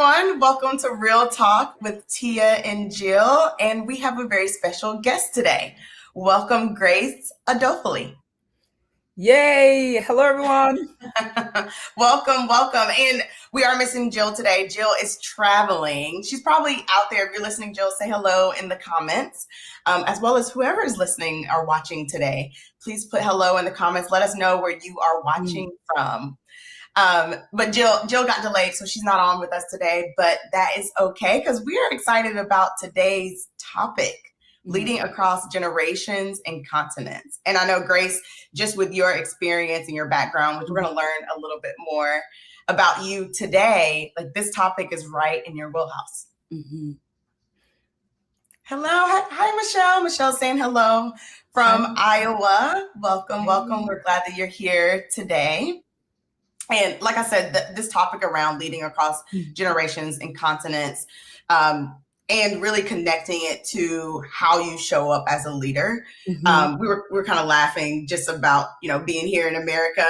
everyone. Welcome to Real Talk with Tia and Jill. And we have a very special guest today. Welcome, Grace Adofoli. Yay! Hello, everyone. welcome. And we are missing Jill today. Jill is traveling. She's probably out there. If you're listening, Jill, say hello in the comments, as well as whoever is listening or watching today. Please put hello in the comments. Let us know where you are watching from. But Jill got delayed, so she's not on with us today, but that is okay because we are excited about today's topic, leading across generations and continents. And I know, Grace, just with your experience and your background, which we're going to learn a little bit more about you today, like this topic is right in your wheelhouse. Hello. Hi, Michelle. Michelle's saying hello from Iowa. Welcome. We're glad that you're here today. And like I said, this topic around leading across generations and continents, and really connecting it to how you show up as a leader. We were kind of laughing just about, being here in America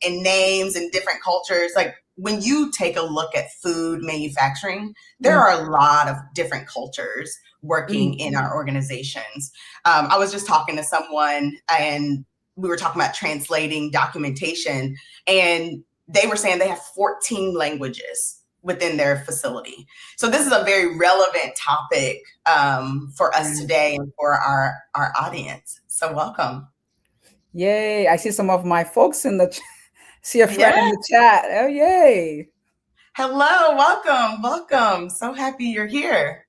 and names and different cultures. Like when you take a look at food manufacturing, there are a lot of different cultures working in our organizations. I was just talking to someone and we were talking about translating documentation, and they were saying they have 14 languages within their facility. So this is a very relevant topic for us today and for our audience. So welcome. Yay. I see some of my folks in the see a friend in the chat. Oh, yay. Hello, welcome. So happy you're here.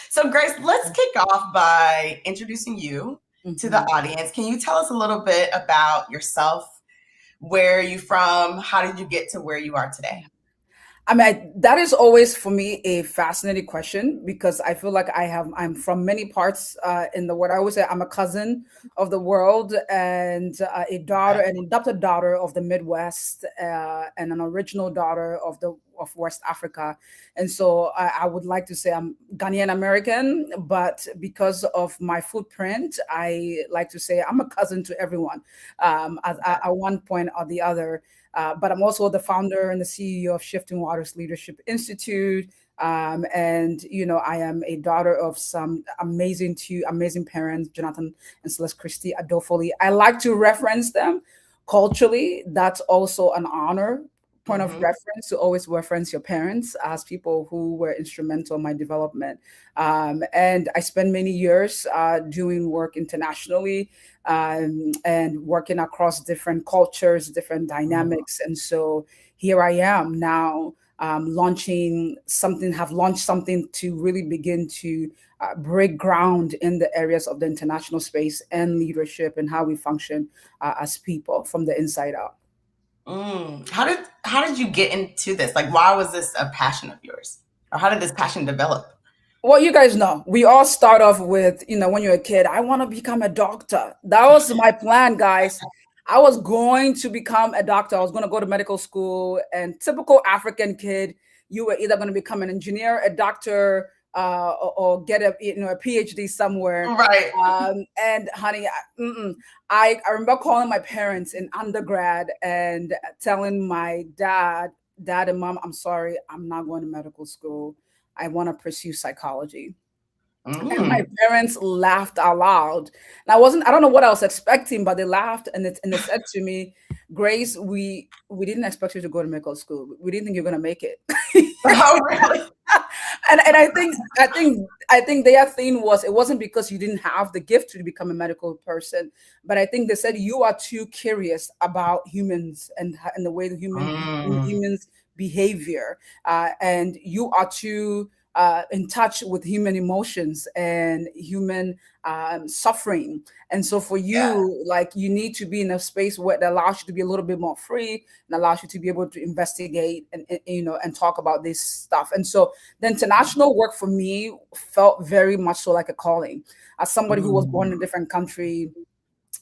So Grace, let's kick off by introducing you to the audience. Can you tell us a little bit about yourself? Where are you from? How did you get to where you are today? I mean, that is always for me a fascinating question because I feel like I'm from many parts in the world. I always say I'm a cousin of the world and a daughter, an adopted daughter of the Midwest, and an original daughter of West Africa. And so I would like to say I'm Ghanaian American, but because of my footprint, I like to say I'm a cousin to everyone at one point or the other. But I'm also the founder and the CEO of Shifting Waters Leadership Institute. And, I am a daughter of some amazing parents, Jonathan and Celeste Christie Adofoli. I like to reference them culturally. That's also an honor. Point of reference to always reference your parents as people who were instrumental in my development. And I spent many years doing work internationally and working across different cultures, different dynamics. And so here I am now launched something to really begin to break ground in the areas of the international space and leadership and how we function as people from the inside out. How did you get into this? Like, why was this a passion of yours? Or how did this passion develop? Well, you guys know, we all start off with, when you're a kid, I want to become a doctor. That was my plan, guys. I was going to become a doctor. I was going to go to medical school, and typical African kid, you were either going to become an engineer, a doctor, or get a PhD somewhere. Right. And honey, I remember calling my parents in undergrad and telling my dad and mom, I'm sorry, I'm not going to medical school. I want to pursue psychology. And my parents laughed out loud. And I don't know what I was expecting, but they laughed and they said to me, Grace, we didn't expect you to go to medical school. We didn't think you're going to make it. Oh, really? And I think their thing was, it wasn't because you didn't have the gift to become a medical person, but I think they said you are too curious about humans and the way the humans behavior, and you are too in touch with human emotions and human suffering. And so for you, like, you need to be in a space where that allows you to be a little bit more free and allows you to be able to investigate and talk about this stuff. And so the international work for me felt very much so like a calling. As somebody who was born in a different country,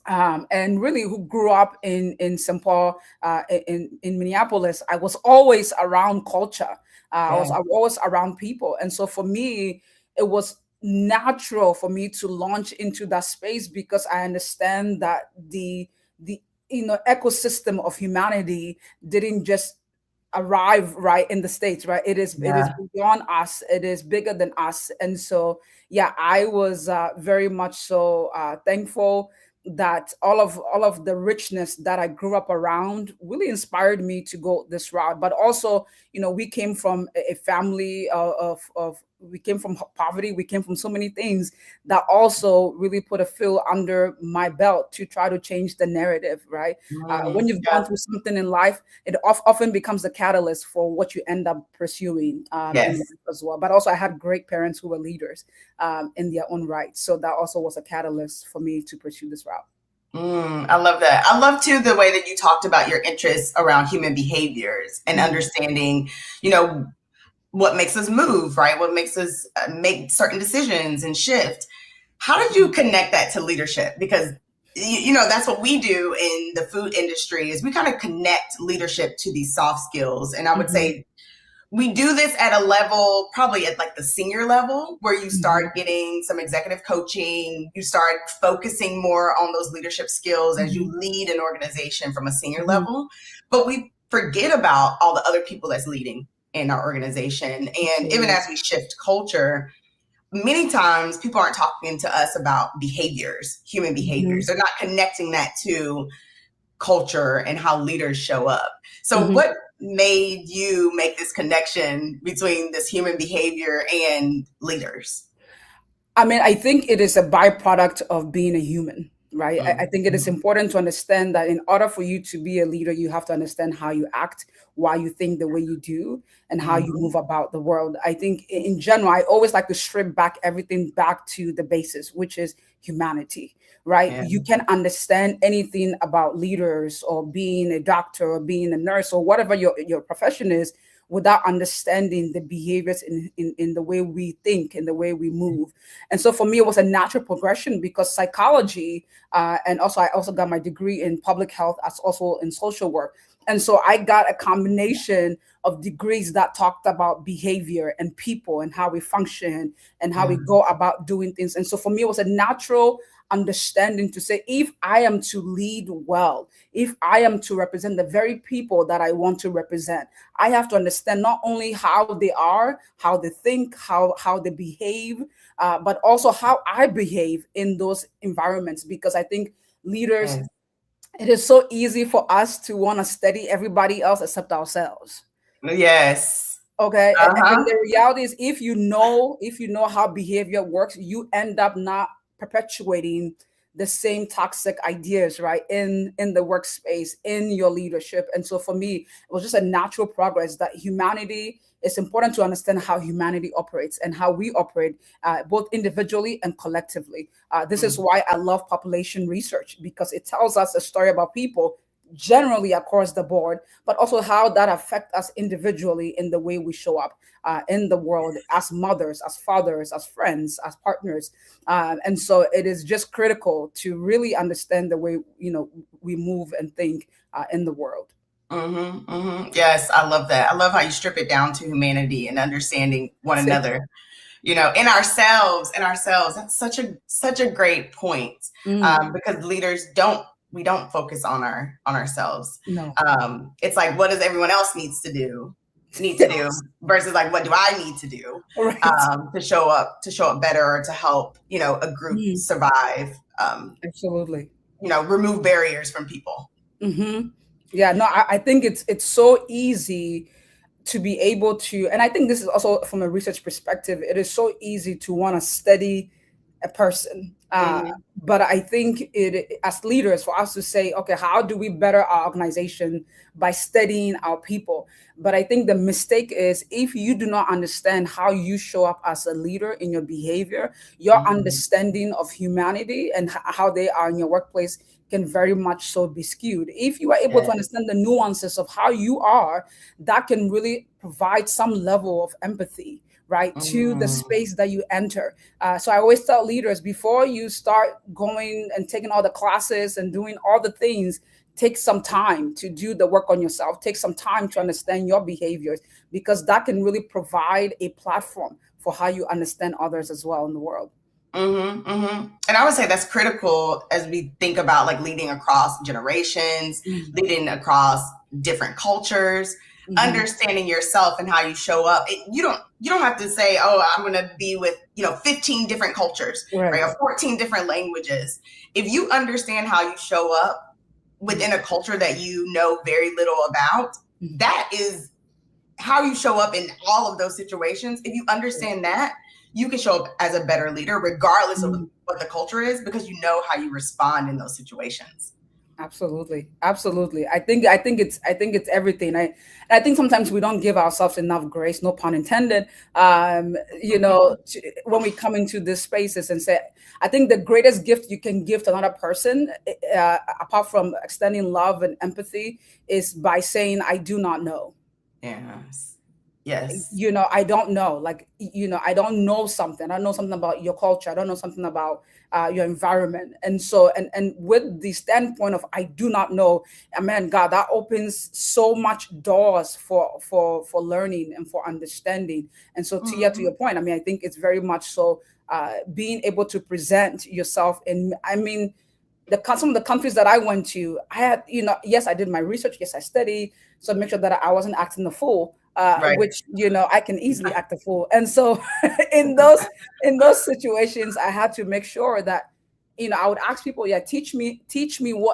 and really who grew up in St. Paul, in Minneapolis, I was always around culture. I was always around people. And so for me, it was natural for me to launch into that space because I understand that the ecosystem of humanity didn't just arrive right in the States, right? It is Yeah. beyond us, it is bigger than us. And so yeah, I was very much so thankful that all of the richness that I grew up around really inspired me to go this route. But also, we came from a family of we came from poverty, we came from so many things that also really put a fill under my belt to try to change the narrative, right? When you've gone Yeah. through something in life, it often becomes the catalyst for what you end up pursuing in Yes. life as well. But also, I had great parents who were leaders in their own right, so that also was a catalyst for me to pursue this route. I love that. I love too the way that you talked about your interests around human behaviors and understanding, you know, what makes us move, right? What makes us make certain decisions and shift. How did you connect that to leadership? Because that's what we do in the food industry is we kind of connect leadership to these soft skills. And I would say we do this at a level, probably at like the senior level, where you start getting some executive coaching, you start focusing more on those leadership skills as you lead an organization from a senior level. But we forget about all the other people that's leading in our organization. And even as we shift culture, many times people aren't talking to us about behaviors, human behaviors. They're not connecting that to culture and how leaders show up. So what made you make this connection between this human behavior and leaders? I mean, I think it is a byproduct of being a human, right? I think it is important to understand that in order for you to be a leader, you have to understand how you act, why you think the way you do, and how you move about the world. I think in general, I always like to strip back everything back to the basis, which is humanity, right? Yeah. You can understand anything about leaders or being a doctor or being a nurse or whatever your profession is without understanding the behaviors in the way we think and the way we move. And so for me, it was a natural progression because psychology, and also I also got my degree in public health as also in social work. And so I got a combination of degrees that talked about behavior and people and how we function and how we go about doing things. And so for me, it was a natural understanding to say, if I am to lead well, if I am to represent the very people that I want to represent, I have to understand not only how they are, how they think, how they behave, but also how I behave in those environments. Because I think leaders, it is so easy for us to want to study everybody else except ourselves. Yes. Okay. And the reality is if you know how behavior works, you end up not perpetuating the same toxic ideas, right, in the workspace, in your leadership. And so for me, it was just a natural progress that humanity, it's important to understand how humanity operates and how we operate both individually and collectively. This is why I love population research, because it tells us a story about people generally across the board, but also how that affects us individually in the way we show up in the world as mothers, as fathers, as friends, as partners. And so it is just critical to really understand the way we move and think in the world. Yes, I love that. I love how you strip it down to humanity and understanding one another. In ourselves. That's such a great point, because leaders don't focus on ourselves. No. It's like, what does everyone else need to do versus like, what do I need to do to show up better or to help a group survive. Absolutely. Remove barriers from people. Yeah, no, I think it's so easy to be able to, and I think this is also from a research perspective, it is so easy to want to study a person. But I think as leaders, for us to say, okay, how do we better our organization by studying our people? But I think the mistake is if you do not understand how you show up as a leader in your behavior, your understanding of humanity and how they are in your workplace can very much so be skewed. If you are able to understand the nuances of how you are, that can really provide some level of empathy, right, to the space that you enter. So I always tell leaders, before you start going and taking all the classes and doing all the things, take some time to do the work on yourself. Take some time to understand your behaviors, because that can really provide a platform for how you understand others as well in the world. And I would say that's critical as we think about like leading across generations, leading across different cultures. understanding yourself and how you show up. You don't have to say, oh, I'm going to be with 15 different cultures, right, or 14 different languages. If you understand how you show up within a culture that you know very little about, that is how you show up in all of those situations. If you understand that, you can show up as a better leader regardless of what the culture is, because you know how you respond in those situations. Absolutely. I think it's everything. I think sometimes we don't give ourselves enough grace, no pun intended. When we come into these spaces and say, I think the greatest gift you can give to another person, apart from extending love and empathy, is by saying, I do not know. Yes. I don't know. I don't know something. I don't know something about your culture. I don't know something about your environment. And so, and with the standpoint of I do not know, man, God, that opens so much doors for learning and for understanding. And so, to your point, I think it's very much so being able to present yourself. And some of the countries that I went to, I had, yes, I did my research. Yes, I studied. So make sure that I wasn't acting the fool. Which I can easily act a fool, and so in those situations, I had to make sure that I would ask people, teach me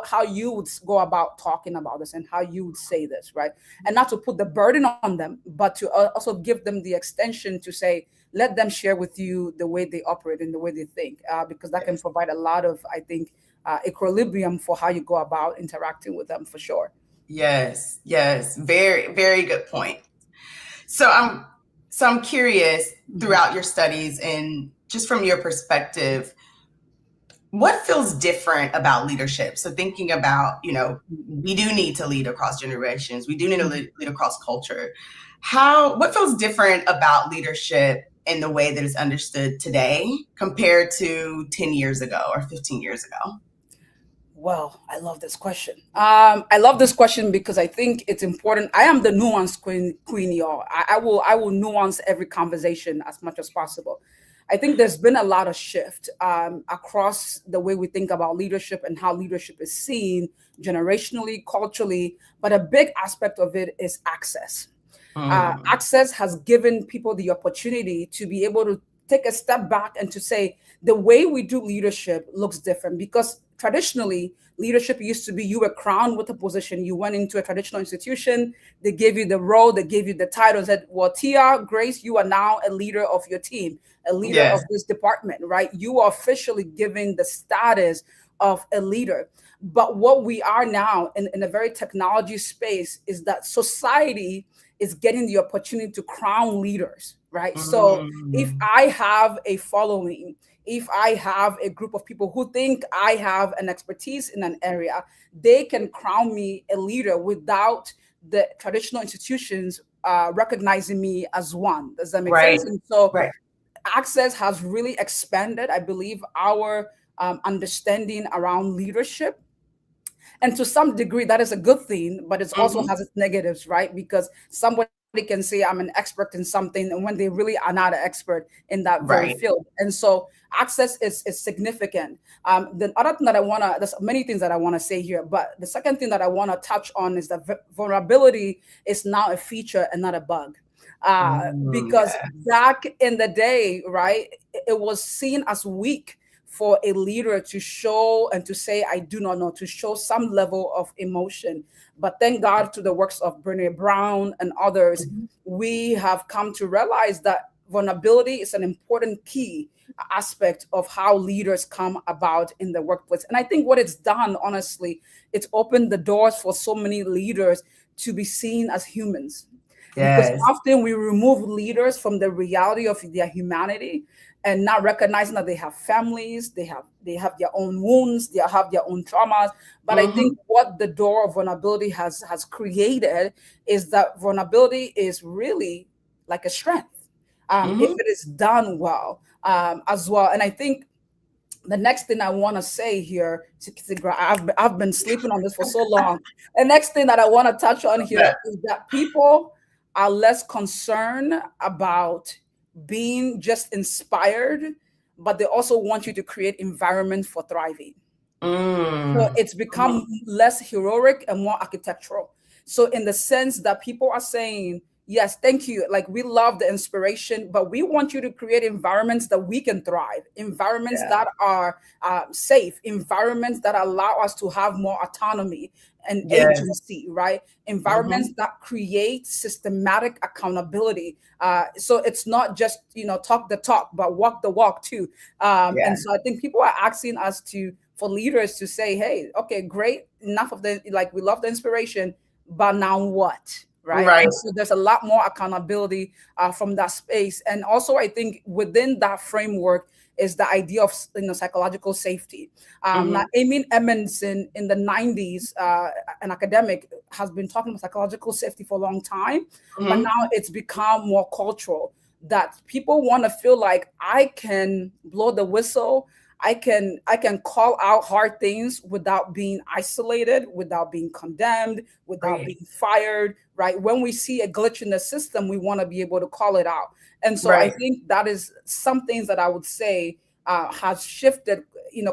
how you would go about talking about this and how you would say this, right? And not to put the burden on them, but to also give them the extension to say, let them share with you the way they operate and the way they think, because that can provide a lot of, I think, equilibrium for how you go about interacting with them, for sure. Yes, very, very good point. So I'm curious, throughout your studies and just from your perspective, what feels different about leadership? So thinking about, we do need to lead across generations. We do need to lead across culture. What feels different about leadership in the way that it's understood today compared to 10 years ago or 15 years ago? Well, I love this question. I love this question because I think it's important. I am the nuance queen, y'all. I will nuance every conversation as much as possible. I think there's been a lot of shift across the way we think about leadership and how leadership is seen generationally, culturally. But a big aspect of it is access. Access has given people the opportunity to be able to take a step back and to say the way we do leadership looks different, because traditionally leadership used to be you were crowned with a position. You went into a traditional institution, they gave you the role, they gave you the title, and said, well, Tia, Grace, you are now a leader of your team, a leader of this department, right? You are officially given the status of a leader. But what we are now in a very technology space is that society is getting the opportunity to crown leaders, right? So if I have a following, if I have a group of people who think I have an expertise in an area, they can crown me a leader without the traditional institutions recognizing me as one. Does that make sense? And so access has really expanded, I believe, our understanding around leadership. And to some degree, that is a good thing, but it also has its negatives, right? Because somebody can say I'm an expert in something, and when they really are not an expert in that very field. And so access is significant. The other thing that there's many things that I want to say here, but the second thing that I want to touch on is that vulnerability is now a feature and not a bug. Because back in the day, right, it was seen as weak for a leader to show and to say, I do not know, to show some level of emotion. But thank God, to the works of Brené Brown and others, we have come to realize that vulnerability is an important key aspect of how leaders come about in the workplace. And I think what it's done, honestly, it's opened the doors for so many leaders to be seen as humans. Because often we remove leaders from the reality of their humanity and not recognizing that they have families, they have their own wounds, they have their own traumas. But I think what the door of vulnerability has created is that vulnerability is really like a strength if it is done well as well. And I think the next thing I want to say here, I've been sleeping on this for so long. The next thing that I want to touch on here is that people are less concerned about being just inspired, but they also want you to create environment for thriving. So it's become less heroic and more architectural. So in the sense that people are saying, yes, thank you. Like, we love the inspiration, but we want you to create environments that we can thrive, environments Yeah. that are safe, environments that allow us to have more autonomy and Yes. agency, right? Environments that create systematic accountability. So it's not just, talk the talk, but walk the walk too. Yeah. And so I think people are asking us for leaders to say, hey, okay, great, enough of the, like, we love the inspiration, but now what? Right. Right. And so there's a lot more accountability from that space. And also, I think within that framework is the idea of psychological safety. Now, Amy Edmondson in the 90s, an academic, has been talking about psychological safety for a long time, but now it's become more cultural, that people want to feel like, I can blow the whistle, I can call out hard things without being isolated, without being condemned, without being fired, right? When we see a glitch in the system, we want to be able to call it out. And so I think that is some things that I would say has shifted,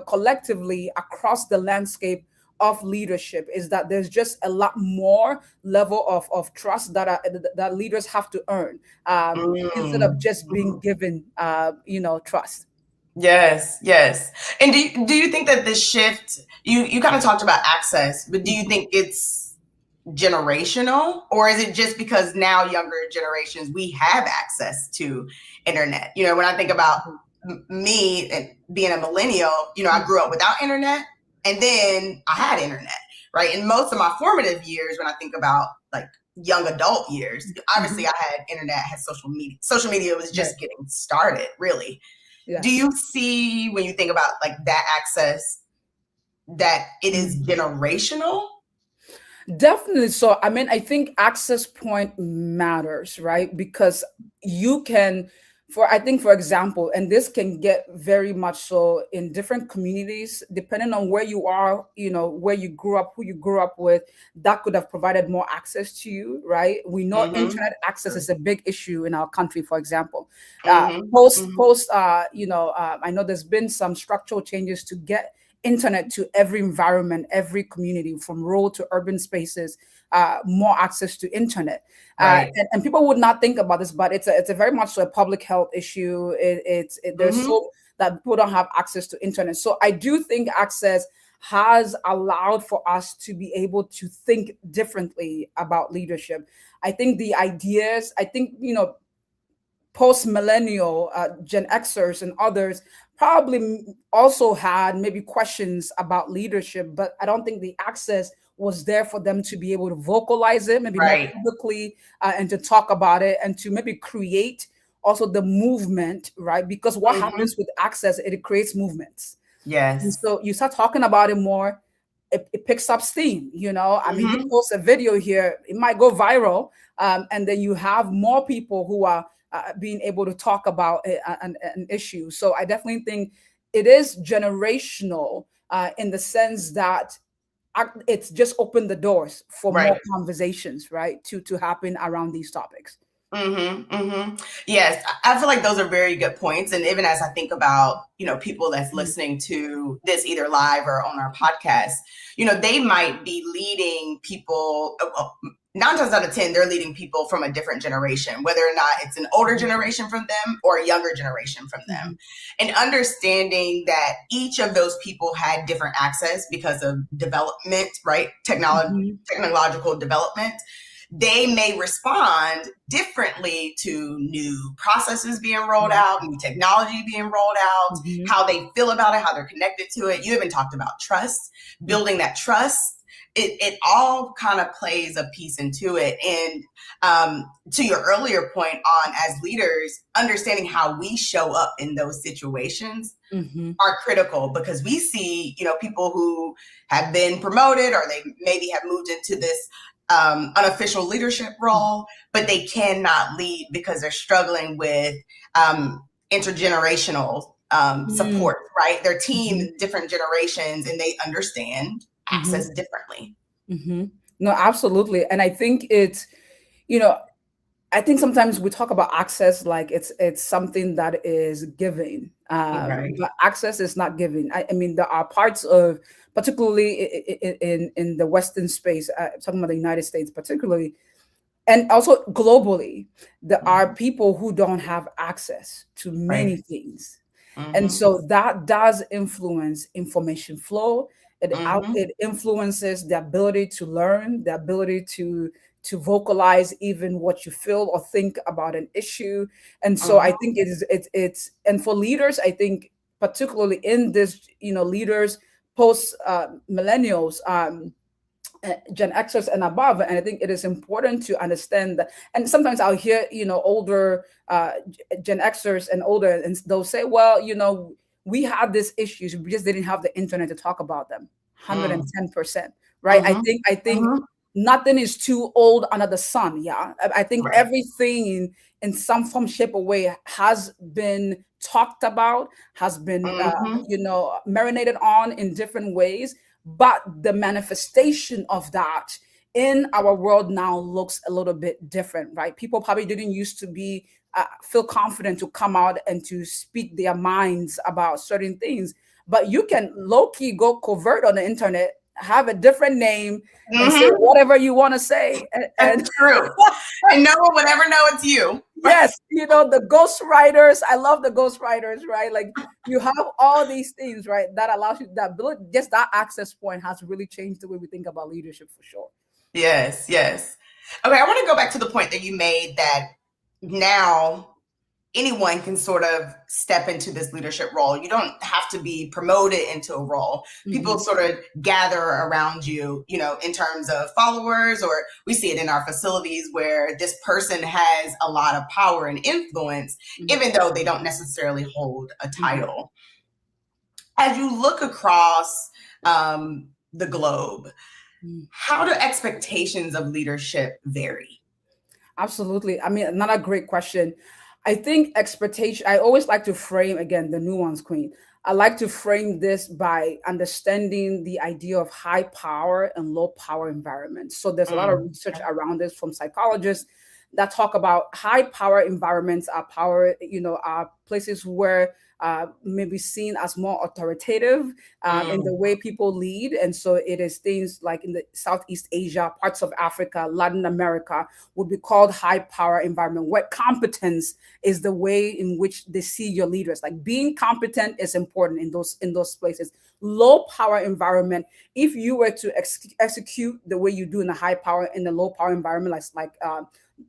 collectively across the landscape of leadership, is that there's just a lot more level of trust that leaders have to earn, instead of just being given, trust. Yes, yes. And do you think that this shift, you kind of talked about access, but do you think it's generational, or is it just because now younger generations, we have access to internet? When I think about me and being a millennial, I grew up without internet, and then I had internet, right? In most of my formative years, when I think about like young adult years, obviously I had internet, had social media. Social media was just getting started, really. Yeah. Do you see, when you think about like that access, that it is generational? Definitely. So, I mean, I think access point matters, right? Because you can, for example, and this can get very much so in different communities, depending on where you are, where you grew up, who you grew up with, that could have provided more access to you, right? We know internet access is a big issue in our country, for example. I know there's been some structural changes to get internet to every environment, every community, from rural to urban spaces, more access to internet. And people would not think about this, but it's a very much so a public health issue. There's so that people don't have access to internet. So I do think access has allowed for us to be able to think differently about leadership. I think the ideas, post-millennial Gen Xers and others probably also had maybe questions about leadership, but I don't think the access was there for them to be able to vocalize it, maybe more publicly, and to talk about it, and to maybe create also the movement, right? Because what happens with access, it creates movements. Yes. And so you start talking about it more, it picks up steam, I mean, you post a video here, it might go viral, and then you have more people who are being able to talk about an issue. So I definitely think it is generational in the sense that it's just opened the doors for more conversations, right, to happen around these topics. Yes, I feel like those are very good points. And even as I think about, people that's listening to this either live or on our podcast, they might be leading people. 9 times out of 10, they're leading people from a different generation, whether or not it's an older generation from them or a younger generation from them. And understanding that each of those people had different access because of development, right? Technological development. They may respond differently to new processes being rolled out, new technology being rolled out, how they feel about it, how they're connected to it. You even talked about trust, building that trust. It all kind of plays a piece into it. And to your earlier point on, as leaders, understanding how we show up in those situations are critical, because we see, people who have been promoted, or they maybe have moved into this unofficial leadership role, but they cannot lead because they're struggling with intergenerational support, right? Their team, different generations, and they understand access differently. No, absolutely. And I think it's, I think sometimes we talk about access like it's something that is given, Right. but access is not given. I mean, there are parts of, particularly in the Western space, talking about the United States, particularly, and also globally, there are people who don't have access to many Right. things, and Mm-hmm. so that does influence information flow. Mm-hmm. It influences the ability to learn, the ability to vocalize even what you feel or think about an issue. And so I Mm-hmm. think it's and for leaders, I think particularly in this, leaders post millennials, Gen Xers and above. And I think it is important to understand that. And sometimes I'll hear, older Gen Xers and older, and they'll say, well, we had these issues, we just didn't have the internet to talk about them. Mm. 110%, right? I Mm-hmm. think, I think Mm-hmm. nothing is too old under the sun. Yeah. I think Right. everything in some form, shape, or way has been talked about, has been, Mm-hmm. marinated on in different ways, but the manifestation of that in our world now looks a little bit different, right? People probably didn't used to be feel confident to come out and to speak their minds about certain things, but you can low-key go covert on the internet, have a different name, and say Mm-hmm. whatever you want to say, and That's true. And no one would ever know it's you. yes, the ghost writers. I love the ghost writers, right? Like you have all these things, right? That allows you that ability, just that access point has really changed the way we think about leadership for sure. Yes, yes. Okay, I want to go back to the point that you made that now anyone can sort of step into this leadership role. You don't have to be promoted into a role. People sort of gather around you, in terms of followers, or we see it in our facilities where this person has a lot of power and influence, even though they don't necessarily hold a title. As you look across the globe, how do expectations of leadership vary? Absolutely. I mean, another great question. I think expectation, I always like to frame again the nuance queen. I like to frame this by understanding the idea of high power and low power environments. So there's a lot of research around this from psychologists that talk about high power environments are power, are places where may be seen as more authoritative in the way people lead. And so it is things like in the Southeast Asia, parts of Africa, Latin America would be called high power environment, where competence is the way in which they see your leaders. Like being competent is important in those places. Low power environment, if you were to execute the way you do in the low power environment, like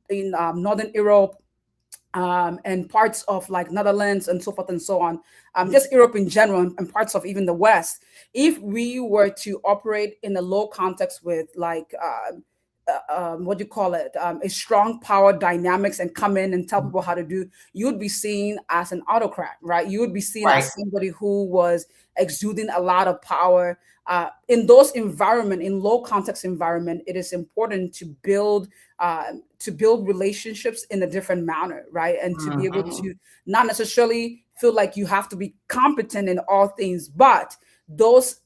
in Northern Europe, and parts of like Netherlands and so forth and so on, just Europe in general, and parts of even the West, if we were to operate in a low context with like what do you call it, a strong power dynamics, and come in and tell people how to do, you would be seen as an autocrat, right? You would be seen Right. as somebody who was exuding a lot of power. In those environment, in low context environment, it is important to build relationships in a different manner, right? And to be able to not necessarily feel like you have to be competent in all things, but those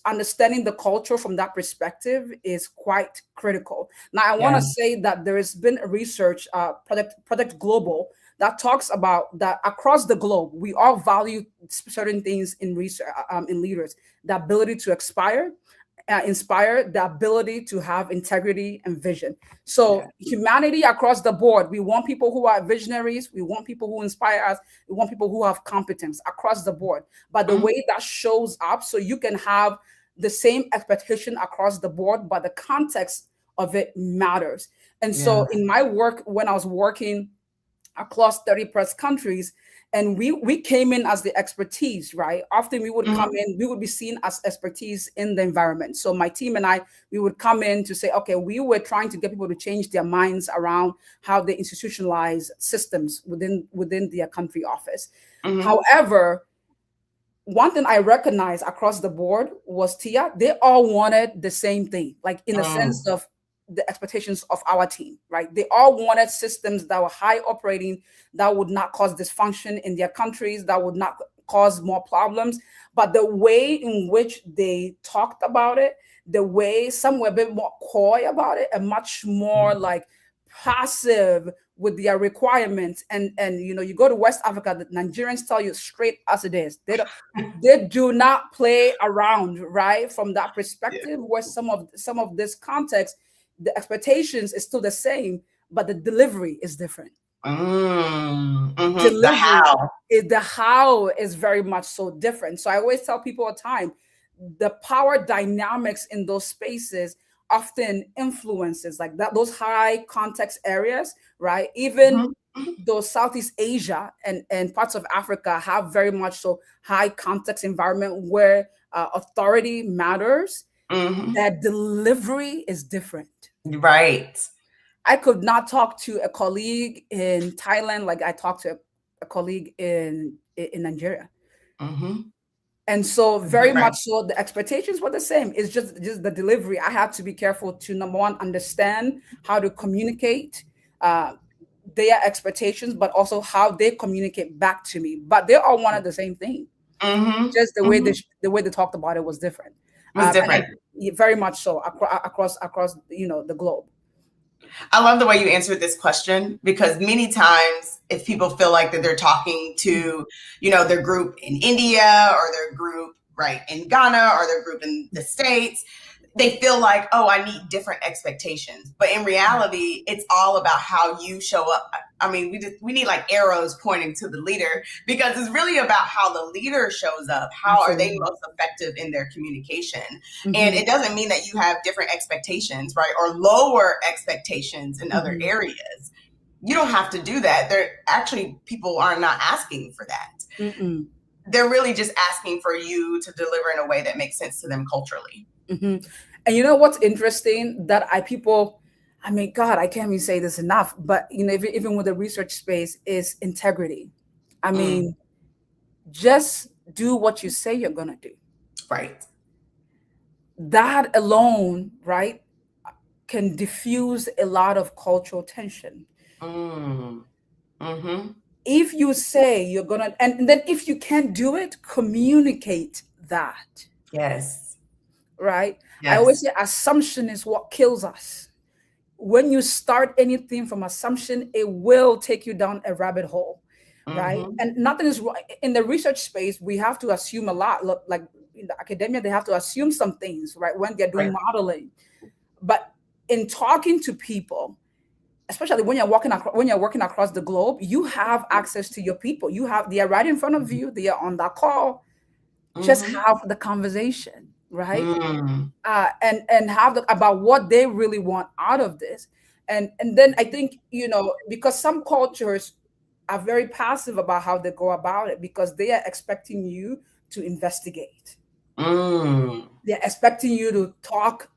understanding the culture from that perspective is quite critical. Now, I want to say that there has been a research project Global that talks about that across the globe, we all value certain things in research, in leaders: the ability to inspire, the ability to have integrity and vision. So humanity across the board, we want people who are visionaries, we want people who inspire us, we want people who have competence across the board. But the way that shows up, so you can have the same expectation across the board, but the context of it matters. And so in my work, when I was working across 30 plus countries, and we came in as the expertise, right? Often we would come in, we would be seen as expertise in the environment. So my team and I, we would come in to say, okay, we were trying to get people to change their minds around how they institutionalize systems within their country office. However, one thing I recognized across the board was, Tia, they all wanted the same thing, like in the sense of the expectations of our team, right? They all wanted systems that were high operating, that would not cause dysfunction in their countries, that would not cause more problems. But the way in which they talked about it, the way some were a bit more coy about it, and much more like passive with their requirements, and you go to West Africa, the Nigerians tell you straight as it is. They do not play around, right? From that perspective, where some of this context, the expectations is still the same, but the delivery is different. The How is very much so different. So I always tell people all the time, the power dynamics in those spaces often influences like that, those high context areas, right? Even though Southeast Asia and parts of Africa have very much so high context environment where authority matters, that delivery is different. Right. I could not talk to a colleague in Thailand like I talked to a colleague in Nigeria. And so very much so the expectations were the same. It's just the delivery. I had to be careful to, number one, understand how to communicate their expectations, but also how they communicate back to me. But they all wanted the same thing. Just the way they talked about it was different. Very much so across the globe. I love the way you answered this question, because many times if people feel like that they're talking to, their group in India or their group right in Ghana or their group in the States, they feel like, oh, I need different expectations. But in reality, it's all about how you show up. I mean, we need like arrows pointing to the leader, because it's really about how the leader shows up. How are they most effective in their communication? And it doesn't mean that you have different expectations, right? Or lower expectations in other areas. You don't have to do that. People are not asking for that. They're really just asking for you to deliver in a way that makes sense to them culturally. And you know what's interesting that I mean, God, I can't even say this enough, but even with the research space is integrity. I mean, just do what you say you're gonna do. Right. That alone, right, can diffuse a lot of cultural tension. If you say you're gonna, and then if you can't do it, communicate that. Yes. Right. Yes. I always say assumption is what kills us. When you start anything from assumption, it will take you down a rabbit hole. Right. And nothing is wrong. In the research space, we have to assume a lot. Like in the academia, they have to assume some things, right, when they're doing modeling. But in talking to people, especially when you're working across the globe, you have access to your people. They are right in front of you. They are on that call. Just have the conversation, right? And have about what they really want out of this. And then I think, because some cultures are very passive about how they go about it, because they are expecting you to investigate. They're expecting you to talk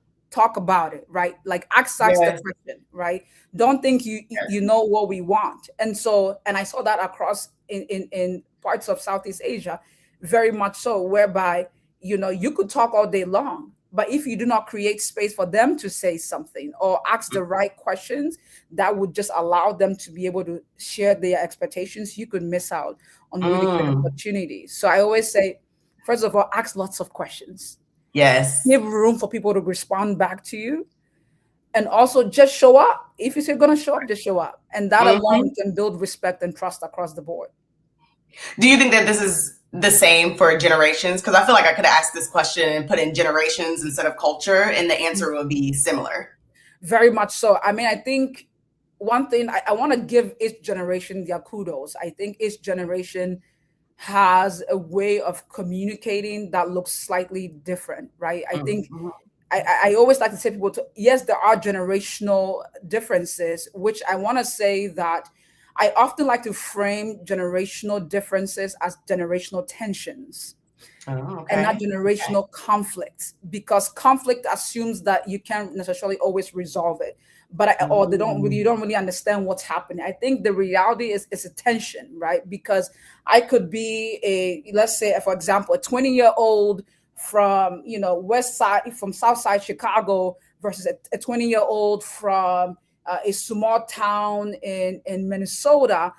about it, right? Like ask the question, right? Don't think you know what we want. And I saw that across in parts of Southeast Asia, very much so, whereby you could talk all day long, but if you do not create space for them to say something or ask the right questions that would just allow them to be able to share their expectations, you could miss out on really great opportunities. So I always say, first of all, ask lots of questions. Yes. Give room for people to respond back to you. And also just show up. If you're going to show up, just show up. And that alone can build respect and trust across the board. Do you think that this is the same for generations? Because I feel like I could ask this question and put in generations instead of culture, and the answer would be similar. Very much so. I mean, I think one thing I want to give each generation their kudos. I think each generation has a way of communicating that looks slightly different, right? I think I always like to say yes, there are generational differences, which I want to say that I often like to frame generational differences as generational tensions and not generational conflicts, because conflict assumes that you can't necessarily always resolve it, or you don't really understand what's happening. I think the reality is it's a tension, right? Because I could be let's say, for example, a 20-year-old from from South Side Chicago versus a 20-year-old from a small town in Minnesota.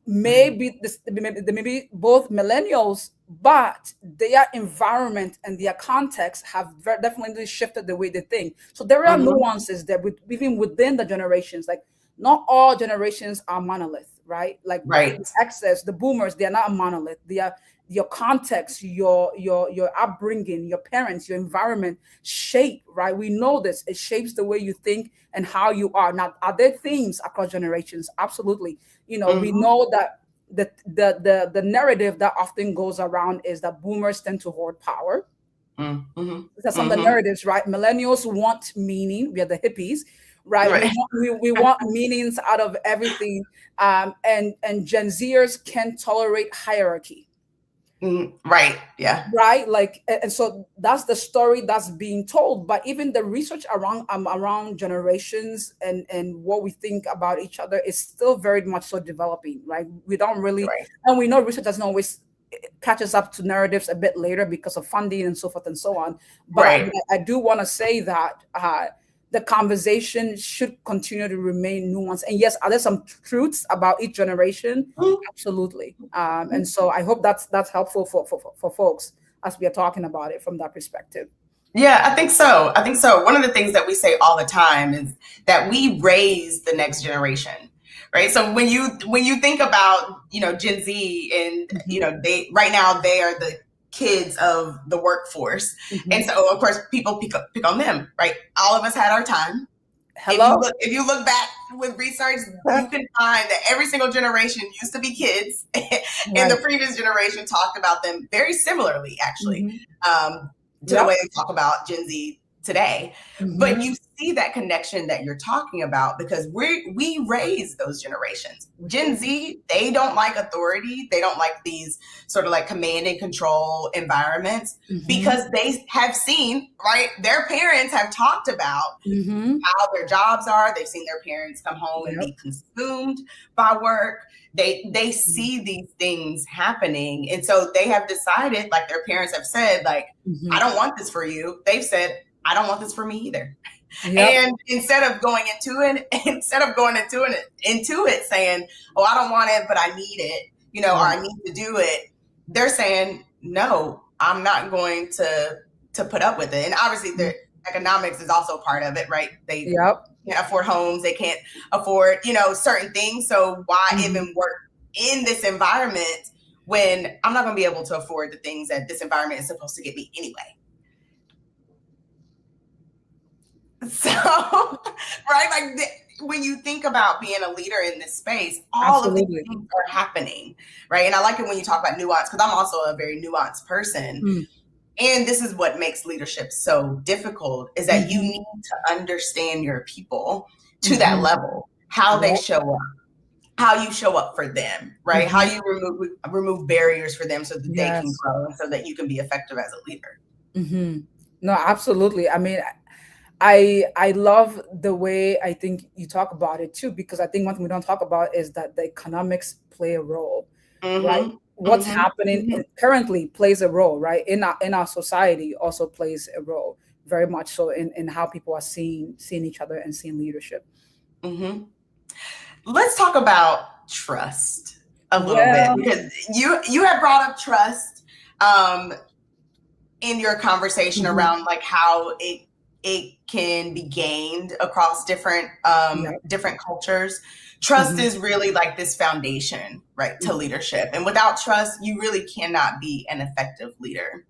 Maybe they may be both millennials, but their environment and their context have definitely shifted the way they think. So there are nuances there, even within the generations. Like not all generations are monolith, right? Like Right. excess, the boomers, they're not a monolith. They are your context, your upbringing, your parents, your environment shape, right? We know this. It shapes the way you think and how you are. Now, are there themes across generations? Absolutely. We Mm-hmm. know that the narrative that often goes around is that boomers tend to hoard power. Mm-hmm. That's some of the Mm-hmm. narratives, right? Millennials want meaning. We are the hippies, right? We Right. want we want meanings out of everything. And Gen Zers can tolerate hierarchy, Right. Yeah. right? Like, and so that's the story that's being told. But even the research around generations and what we think about each other is still very much so developing, right? We don't really, Right. and we know research doesn't always catches up to narratives a bit later because of funding and so forth and so on. But Right. I do want to say that the conversation should continue to remain nuanced. And yes, are there some truths about each generation? Absolutely. And so I hope that's helpful for folks as we are talking about it from that perspective. Yeah, I think so. I think so. One of the things that we say all the time is that we raise the next generation, right? So when you think about, Gen Z and, they right now they are the kids of the workforce. Mhm. And so of course people pick on them, right? All of us had our time. Hello? If you look back with research, you can find that every single generation used to be kids, and the previous generation talked about them very similarly, actually, to the way they talk about Gen Z today. But you see that connection that you're talking about because we raise those generations. Gen Z, they don't like authority. They don't like these sort of like command and control environments because they have seen, right? Their parents have talked about how their jobs are. They've seen their parents come home and be consumed by work. They see these things happening. And so they have decided, like their parents have said, like, I don't want this for you. They've said, I don't want this for me either. And instead of going into it saying, oh, I don't want it, but I need it, or I need to do it, they're saying, no, I'm not going to put up with it. And obviously the economics is also part of it, right? They can't afford homes, they can't afford, certain things. So why even work in this environment when I'm not going to be able to afford the things that this environment is supposed to get me anyway? So, right, like when you think about being a leader in this space, all of these things are happening, right? And I like it when you talk about nuance because I'm also a very nuanced person. And this is what makes leadership so difficult is that you need to understand your people to that level, how they show up, how you show up for them, right? How you remove barriers for them so that they can grow and so that you can be effective as a leader. No, absolutely. I mean, I love the way I think you talk about it too, because I think one thing we don't talk about is that the economics play a role, right? What's happening currently plays a role, right? In our society also plays a role, very much so in how people are seeing each other and seeing leadership. Let's talk about trust a little bit because you had brought up trust in your conversation around like how it can be gained across different cultures. Trust is really like this foundation, right, to leadership. And without trust, you really cannot be an effective leader.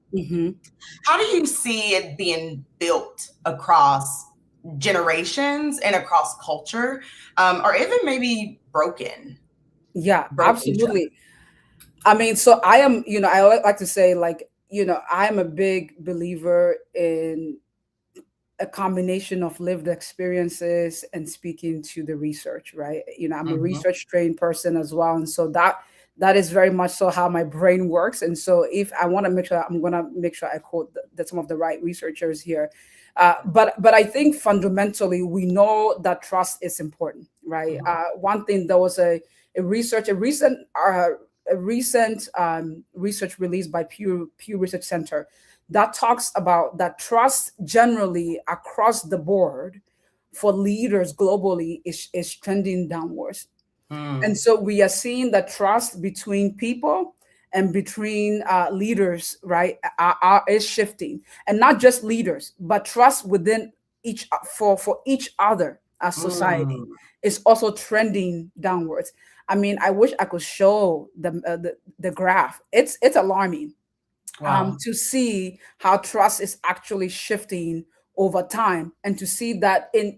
How do you see it being built across generations and across culture, or even maybe broken? Absolutely. I mean, so I am, I like to say, like, I'm a big believer in a combination of lived experiences and speaking to the research, right? I'm a research trained person as well. And so that is very much so how my brain works. And so if I want to make sure, I'm going to make sure I quote some of the right researchers here. But I think fundamentally, we know that trust is important, right? One thing, there was a recent research released by Pew Research Center that talks about that trust generally across the board for leaders globally is trending downwards. And so we are seeing that trust between people and between leaders, right, is shifting. And not just leaders, but trust within for each other as society Mm. is also trending downwards. I mean, I wish I could show the graph. It's alarming Wow. to see how trust is actually shifting over time, and to see that in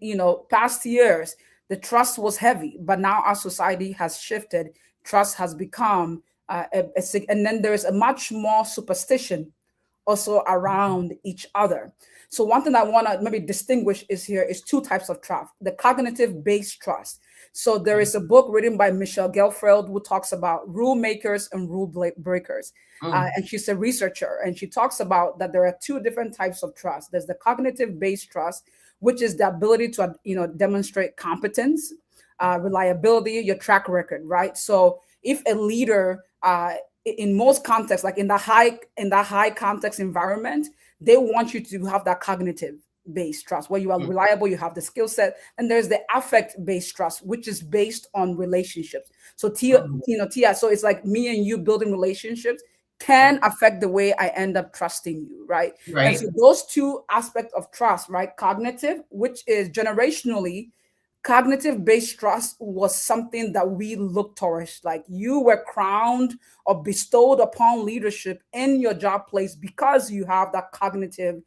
past years the trust was heavy, but now our society has shifted. Trust has become and then there is a much more superstition also around each other. So one thing I want to maybe distinguish is here is two types of trust: the cognitive based trust. So there is a book written by Michelle Gelfeld who talks about rule makers and rule breakers. Mm. And she's a researcher, and she talks about that there are two different types of trust. There's the cognitive based trust, which is the ability to demonstrate competence, reliability, your track record, right? So if a leader in most contexts, like in the high context environment, they want you to have that cognitive based trust where you are Mm. reliable, you have the skill set. And there's the affect based trust, which is based on relationships. So Mm. Tia, so it's like me and you building relationships can affect the way I end up trusting you, right? And Right. so those two aspects of trust, right? Cognitive, which is generationally, cognitive based trust was something that we looked towards. Like you were crowned or bestowed upon leadership in your job place because you have that cognitive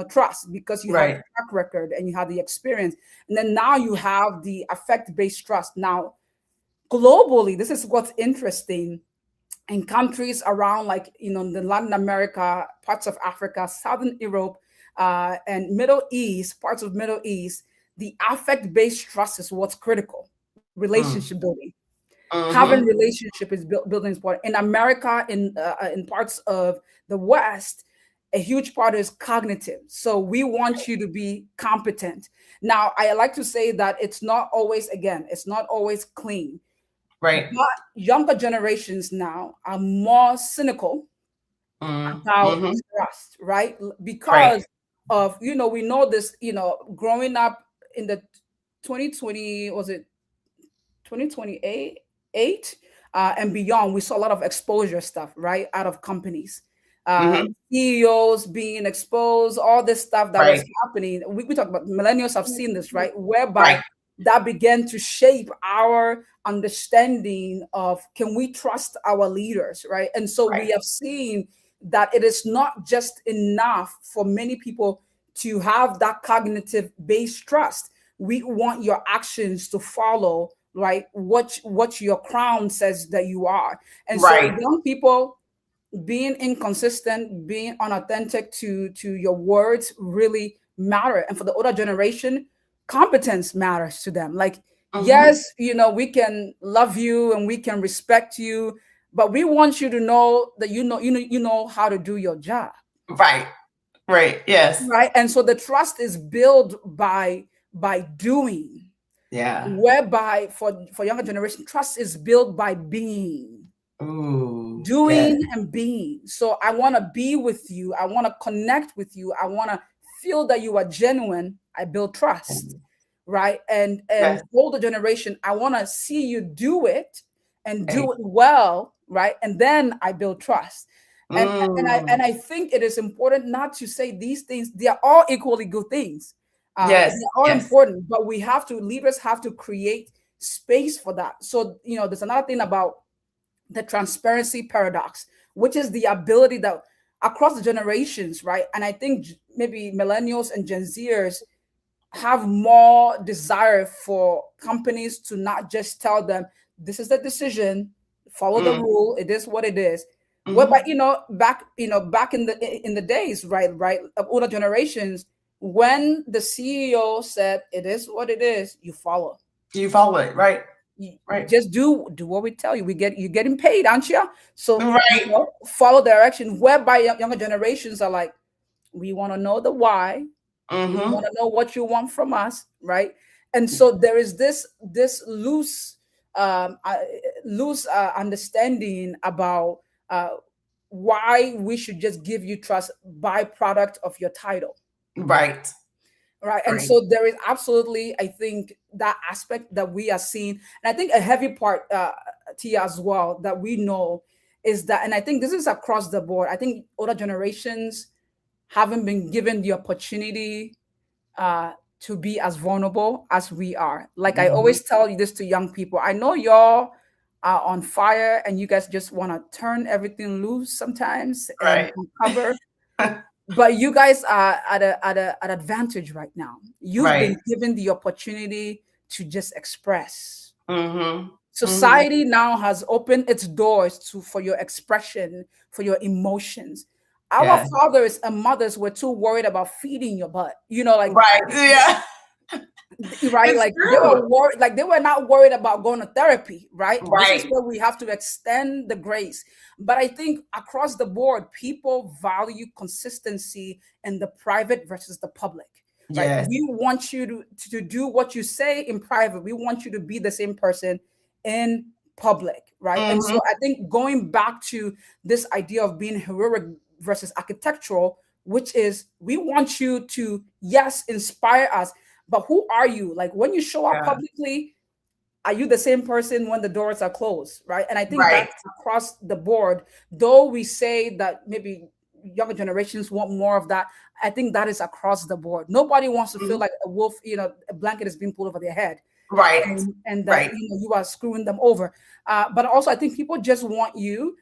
trust, because you have the Right. track record and you have the experience. And then now you have the affect based trust. Now globally, this is what's interesting. In countries around, like the Latin America, parts of Africa, Southern Europe, and Middle East, parts of Middle East, the affect-based trust is what's critical. Mm. Relationship building, having Mm-hmm. relationship is building is important. In America, in parts of the West, a huge part is cognitive. So we want you to be competent. Now, I like to say that it's not always, again, it's not always clean. Right. But younger generations now are more cynical Mm. about Mm-hmm. trust, right? Right. Because of, we know this, growing up in the 2020, was it 2028 and beyond, we saw a lot of exposure stuff, right? Out of companies. Mm-hmm. CEOs being exposed, all this stuff that was Right. happening. We talk about millennials have seen this, right? Right. Whereby that began to shape our understanding of, can we trust our leaders, right? And so Right. we have seen that it is not just enough for many people to have that cognitive based trust. We want your actions to follow, right, what your crown says that you are. And so Right. young people being inconsistent, being unauthentic to your words really matter. And for the older generation, competence matters to them. Like, Mm-hmm. yes, we can love you and we can respect you, but we want you to know that you know how to do your job. Right. Right. Yes. Right. And so the trust is built by doing, Yeah. whereby for younger generation, trust is built by being, Ooh. Yes. doing and being. So I want to be with you, I want to connect with you, I want to feel that you are genuine. I build trust, right? And Yes. older generation, I want to see you do it and Right. do it well, right? And then I build trust. Mm. And I think it is important not to say these things. They are all equally good things. Yes. They're all Yes. important, but leaders have to create space for that. So there's another thing about the transparency paradox, which is the ability that across the generations, right? And I think maybe millennials and Gen Zers have more desire for companies to not just tell them, this is the decision, follow the Mm. rule, it is what it is. Whereby, Mm-hmm. back in the days, right, of older generations, when the CEO said it is what it is, you follow. You follow it. Right. You Right. just do what we tell you. You're getting paid, aren't you? So Right. follow direction. Whereby younger generations are like, we want to know the why, we Mm-hmm. want to know what you want from us, right? And so there is this loose understanding about why we should just give you trust by product of your title, Right. right? And Right. so there is absolutely, I think, that aspect that we are seeing. And I think a heavy part, Tia, as well, that we know is that, and I think this is across the board, I think older generations haven't been given the opportunity to be as vulnerable as we are. Like I always tell you this to young people. I know y'all are on fire and you guys just want to turn everything loose sometimes and Right. uncover. But you guys are at advantage right now. You've been given the opportunity to just express. Society now has opened its doors for your expression, for your emotions. Our fathers and mothers were too worried about feeding your butt. Like right. Yeah. right, It's like true. they were worried, like they were not worried about going to therapy, right? This is Right. where we have to extend the grace. But I think across the board, people value consistency in the private versus the public. Right. Yes. We want you to do what you say in private. We want you to be the same person in public. Right. And so I think going back to this idea of being heroic versus architectural, which is we want you to, yes, inspire us. But who are you? Like when you show up publicly, are you the same person when the doors are closed? Right. And I think that's across the board. Though we say that maybe younger generations want more of that, I think that is across the board. Nobody wants to feel like a wolf, a blanket is being pulled over their head. Right. And that you are screwing them over. But also I think people just want you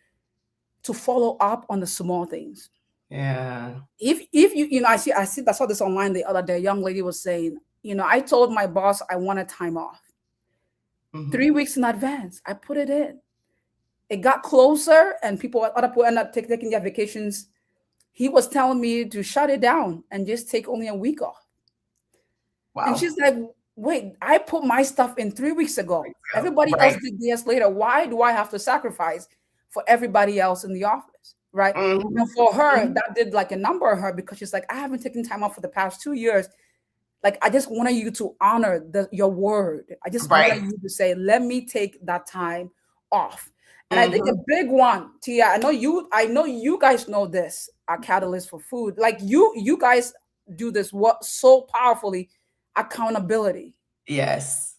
to follow up on the small things. Yeah. If you I saw this online the other day. A young lady was saying, I told my boss I wanted time off. 3 weeks in advance. I put it in. It got closer and other people ended up taking their vacations. He was telling me to shut it down and just take only a week off. Wow. And she's like, wait, I put my stuff in 3 weeks ago. Everybody else did years later. Why do I have to sacrifice for everybody else in the office? Right. And for her, that did like a number on her because she's like, I haven't taken time off for the past 2 years. Like, I just wanted you to honor your word. I just wanted you to say, let me take that time off. And I think a big one, Tia, I know you guys know this, our catalyst for food. Like you guys do this so powerfully, accountability. Yes.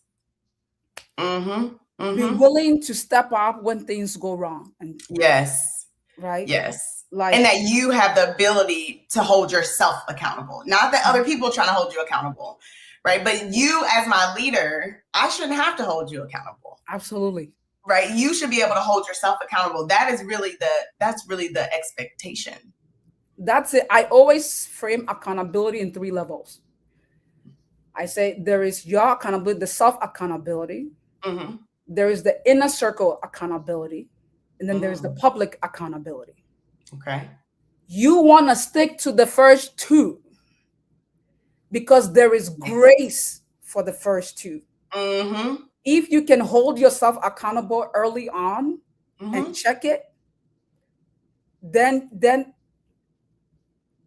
Be willing to step up when things go wrong. And yes. Right. Yes. And that you have the ability to hold yourself accountable, not that other people are trying to hold you accountable. Right. But you, as my leader, I shouldn't have to hold you accountable. Absolutely. Right. You should be able to hold yourself accountable. That's really the expectation. That's it. I always frame accountability in 3 levels. I say there is your accountability, the self accountability. There is the inner circle accountability. And then there's the public accountability. Okay. You want to stick to the first 2 because there is grace for the first 2. If you can hold yourself accountable early on and check it, then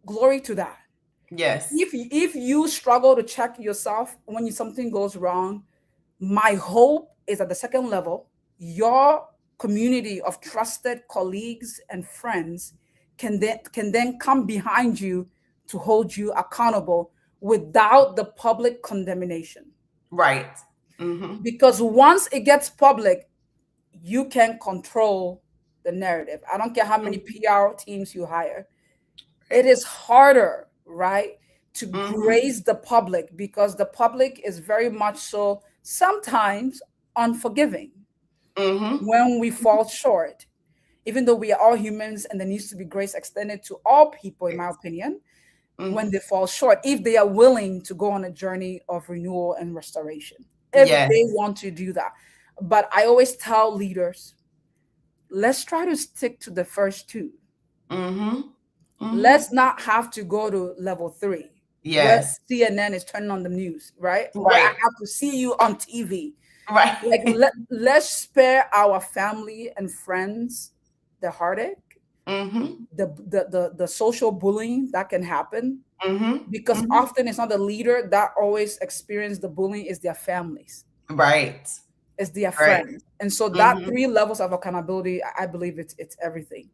glory to that. Yes. If you struggle to check yourself when something goes wrong, my hope is at the second level, your community of trusted colleagues and friends can then come behind you to hold you accountable without the public condemnation. Right. Because once it gets public, you can control the narrative. I don't care how many PR teams you hire. It is harder, right, to graze the public because the public is very much so sometimes unforgiving when we fall short, even though we are all humans and there needs to be grace extended to all people, in my opinion, when they fall short, if they are willing to go on a journey of renewal and restoration, if they want to do that. But I always tell leaders, let's try to stick to the first 2. Let's not have to go to level 3. Yes. Where CNN is turning on the news, right? Where I have to see you on TV. Right. Like let's spare our family and friends the heartache, the social bullying that can happen. Because often it's not the leader that always experience the bullying, it's their families. Right. It's their friends. And so that 3 levels of accountability, I believe it's everything.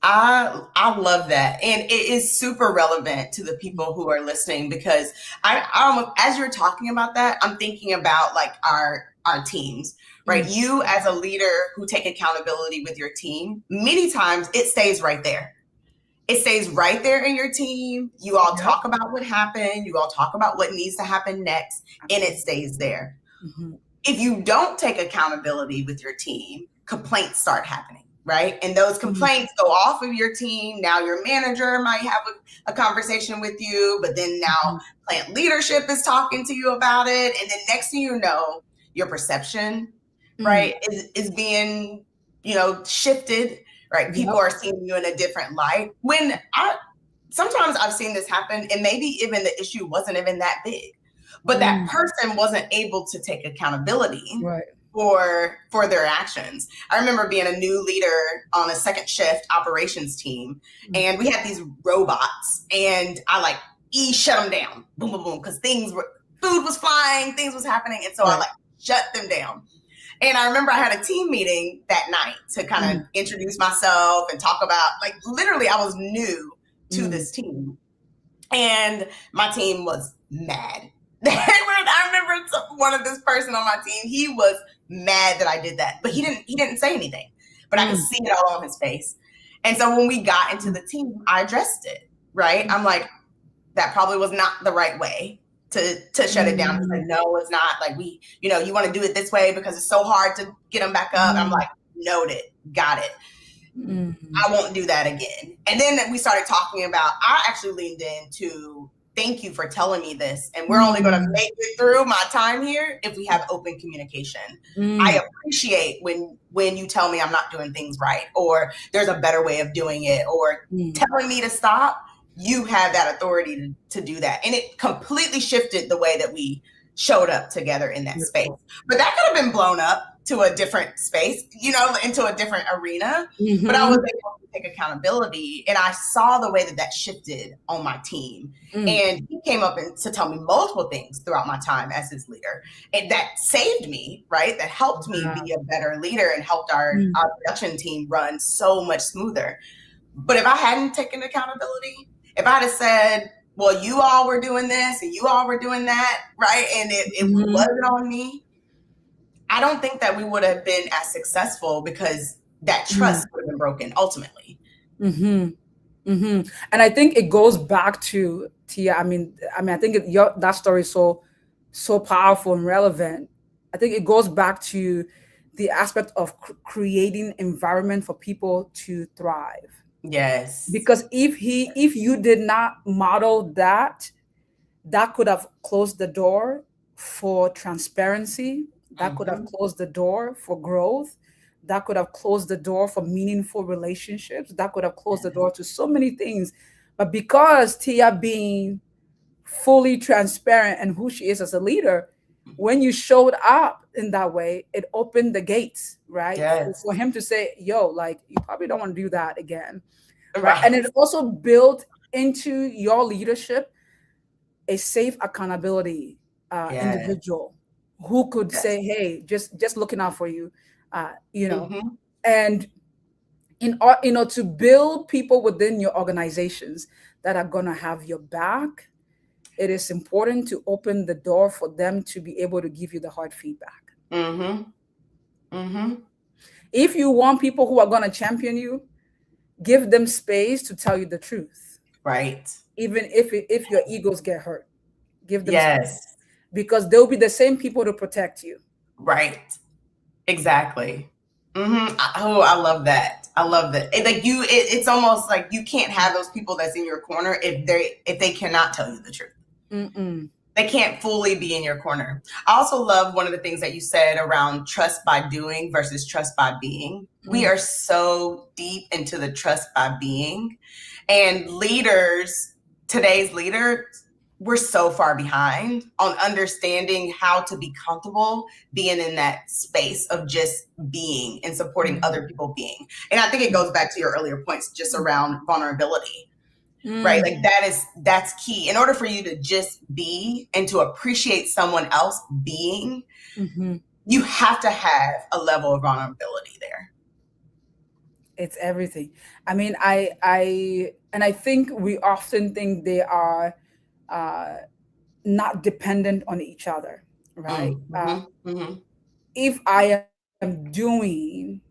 I love that. And it is super relevant to the people who are listening because I as you're talking about that, I'm thinking about like our teams, right? You as a leader who take accountability with your team, many times it stays right there. it stays right there in your team. You all Yep. talk about what happened. You all talk about what needs to happen next, and it stays there. Mhm. If you don't take accountability with your team, complaints start happening, right? And those complaints go off of your team. Now your manager might have a conversation with you, but then now plant leadership is talking to you about it. And then next thing you know, your perception, right, is being, shifted, right? People Yep. are seeing you in a different light. Sometimes I've seen this happen, and maybe even the issue wasn't even that big, but that person wasn't able to take accountability Right. for their actions. I remember being a new leader on a second shift operations team, and we had these robots, and I shut them down, boom, boom, boom, because food was flying, things was happening, and so I shut them down. And I remember I had a team meeting that night to kind of introduce myself and talk about, literally I was new to this team. And my team was mad. I remember one of this person on my team, he was mad that I did that, but he didn't say anything, but I could see it all on his face. And so when we got into the team, I addressed it, right? I'm like, that probably was not the right way to shut it down. I said, no, it's not. You want to do it this way because it's so hard to get them back up. I'm like, noted, got it. I won't do that again. And then we started talking about, I actually leaned into, thank you for telling me this. And we're only going to make it through my time here if we have open communication. I appreciate when you tell me I'm not doing things right, or there's a better way of doing it, or telling me to stop. You have that authority to do that. And it completely shifted the way that we showed up together in that space. But that could have been blown up to a different space, into a different arena. But I was able to take accountability, and I saw the way that shifted on my team. And he came up to tell me multiple things throughout my time as his leader, and that saved me, right? That helped me be a better leader and helped our production team run so much smoother. But if I hadn't taken accountability, if I'd have said, well, you all were doing this and you all were doing that, right? And it wasn't on me, I don't think that we would have been as successful, because that trust would have been broken ultimately. And I think it goes back to Tia. I mean, I think that story is so powerful and relevant. I think it goes back to the aspect of creating environment for people to thrive. Yes. Because if you did not model that could have closed the door for transparency. That could have closed the door for growth. That could have closed the door for meaningful relationships. That could have closed the door to so many things. But because Tia being fully transparent and who she is as a leader, when you showed up in that way, it opened the gates, right? Yes. For him to say, yo, you probably don't want to do that again. Right. And it also built into your leadership a safe accountability individual who could say, hey, just looking out for you, and to build people within your organizations that are going to have your back. It is important to open the door for them to be able to give you the hard feedback. If you want people who are going to champion you, give them space to tell you the truth. Right. Even if your egos get hurt, give them space, because they'll be the same people to protect you. Right. Exactly. Oh, I love that. I love that. It's almost like you can't have those people that's in your corner if they cannot tell you the truth. They can't fully be in your corner. I also love one of the things that you said around trust by doing versus trust by being. We are so deep into the trust by being, and today's leaders, we're so far behind on understanding how to be comfortable being in that space of just being and supporting other people being. And I think it goes back to your earlier points just around vulnerability. Right? That's key. In order for you to just be and to appreciate someone else being, you have to have a level of vulnerability there. It's everything. I mean, I think we often think they are not dependent on each other, right? If I am doing,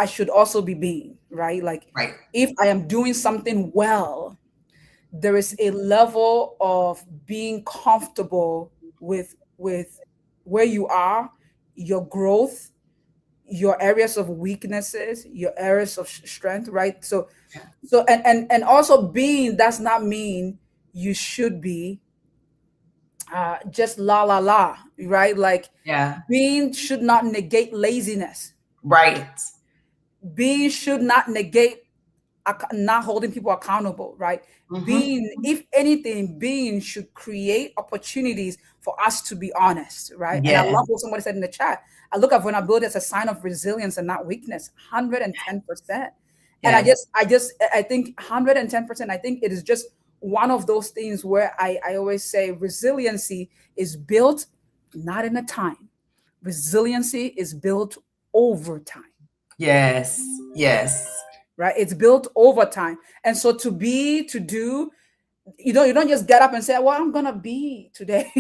I should also be being, right? Like Right. if I am doing something well, there is a level of being comfortable with where you are, your growth, your areas of weaknesses, your areas of strength, right? Yeah. So and also being does not mean you should be just la la la, right? Like Yeah. being should not negate laziness. Right. Being should not negate not holding people accountable, right? Mm-hmm. Being, if anything, being should create opportunities for us to be honest, right? And I Yes. love what somebody said in the chat. I look at vulnerability as a sign of resilience and not weakness. 110%. And Yes. I think 110%. I think it is just one of those things where I always say resiliency is built not in a time. Resiliency is built over time. Yes. Yes. Right, it's built over time. And so to do, you don't just get up and say, well, I'm gonna be today.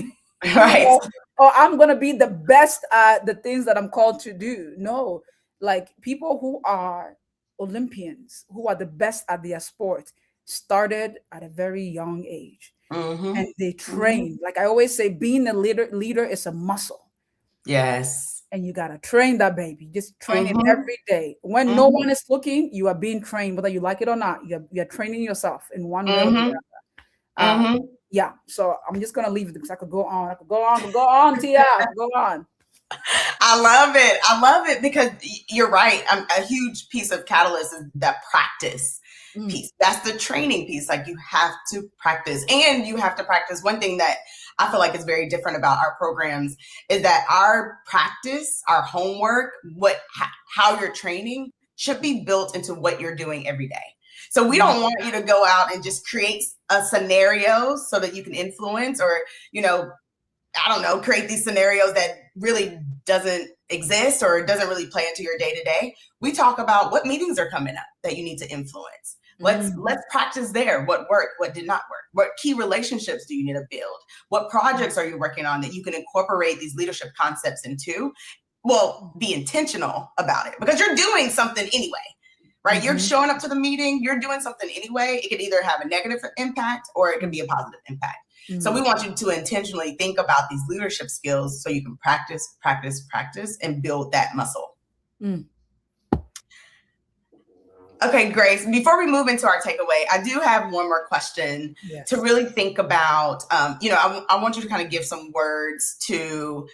Right. Or I'm gonna be the best at the things that I'm called to do. No, like people who are Olympians, who are the best at their sport, started at a very young age, Mm-hmm. and they Mm-hmm. train. Like I always say, being a leader is a muscle, Yes. and you gotta train that baby. Just train it Mm-hmm. every day. When no Mm-hmm. one is looking, you are being trained, whether you like it or not. You're training yourself in one way or the Mm-hmm. other. Uh, Mm-hmm. yeah. So I'm just gonna leave it because I could go on. I could go on. I could go on, Tia. I could go on. I love it. I love it because you're right. A huge piece of catalyst is that practice piece. That's the training piece. Like you have to practice, and you have to practice. One thing that I feel like is very different about our programs is that our practice, our homework, how you're training should be built into what you're doing every day. So we don't want you to go out and just create a scenario so that you can influence, or, I don't know, create these scenarios that really doesn't exist or doesn't really play into your day to day. We talk about what meetings are coming up that you need to influence. Let's practice there. What worked, what did not work? What key relationships do you need to build? What projects are you working on that you can incorporate these leadership concepts into? Well, be intentional about it because you're doing something anyway, right? You're showing up to the meeting, you're doing something anyway. It could either have a negative impact or it can be a positive impact. So we want you to intentionally think about these leadership skills so you can practice, practice, practice, and build that muscle. Okay, Grace, before we move into our takeaway, I do have one more question to really think about. I want you to kind of give some words to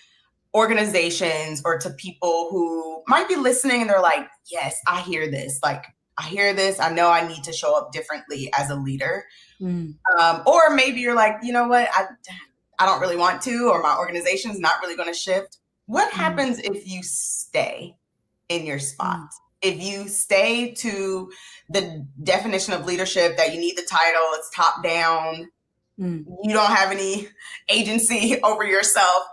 organizations or to people who might be listening and they're like, yes, I hear this. Like, I hear this. I know I need to show up differently as a leader. Or maybe you're like, you know what? I don't really want to, or my organization's not really going to shift. What happens if you stay in your spot? If you stay to the definition of leadership that you need the title, it's top down, you don't have any agency over yourself,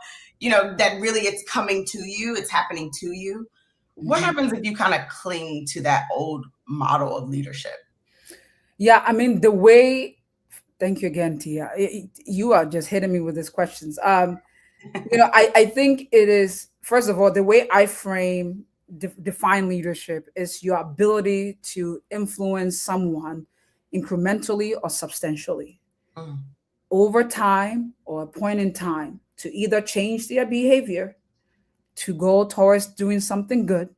that really it's coming to you, it's happening to you. What happens if you kind of cling to that old model of leadership? Yeah, I mean, thank you again, Tia. You are just hitting me with these questions. I think it is, first of all, the way I define leadership is your ability to influence someone incrementally or substantially over time or a point in time to either change their behavior to go towards doing something good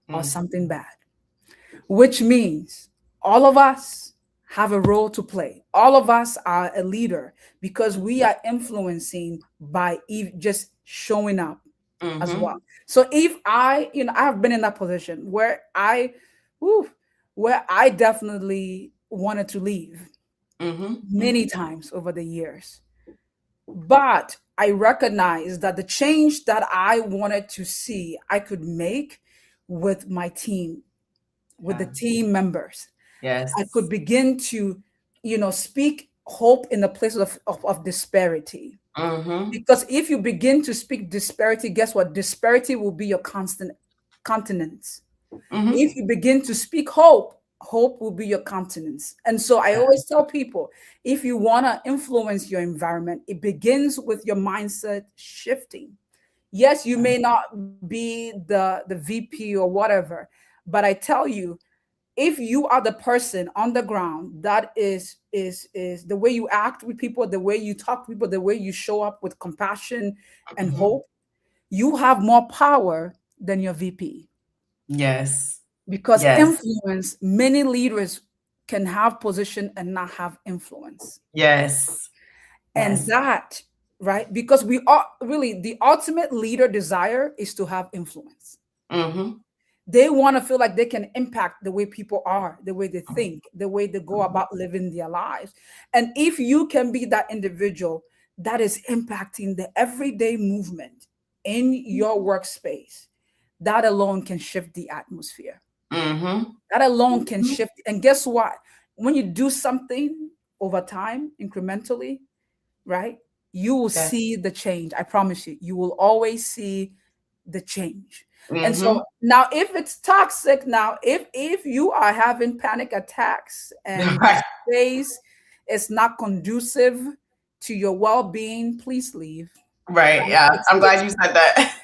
or something bad, which means all of us have a role to play. All of us are a leader because we are influencing by just showing up as well. So if I have been in that position where I definitely wanted to leave many times over the years. But I recognize that the change that I wanted to see, I could make with my team, with the team members. Yes. I could begin to, speak hope in the place of disparity. Because if you begin to speak disparity, guess what? Disparity will be your constant continence. If you begin to speak hope, hope will be your countenance. And so I always tell people, if you want to influence your environment, it begins with your mindset shifting. Yes, you may not be the VP or whatever, But I tell you, if you are the person on the ground that is the way you act with people, the way you talk to people, the way you show up with compassion and Mhm. hope, you have more power than your VP. Yes. Because Yes. influence, many leaders can have position and not have influence. Yes. And Yes. that, right? Because we are really, the ultimate leader desire is to have influence. Mm-hmm. They want to feel like they can impact the way people are, the way they think, the way they go about living their lives. And if you can be that individual that is impacting the everyday movement in your workspace, that alone can shift the atmosphere. Mm-hmm. That alone can shift. And guess what? When you do something over time, incrementally, right, you will Yes. see the change. I promise you, you will always see the change. And Mm-hmm. so now, if it's toxic, now if you are having panic attacks and the Right. space is not conducive to your well-being, please leave. Right. Right? Yeah. It's I'm glad it's you said that.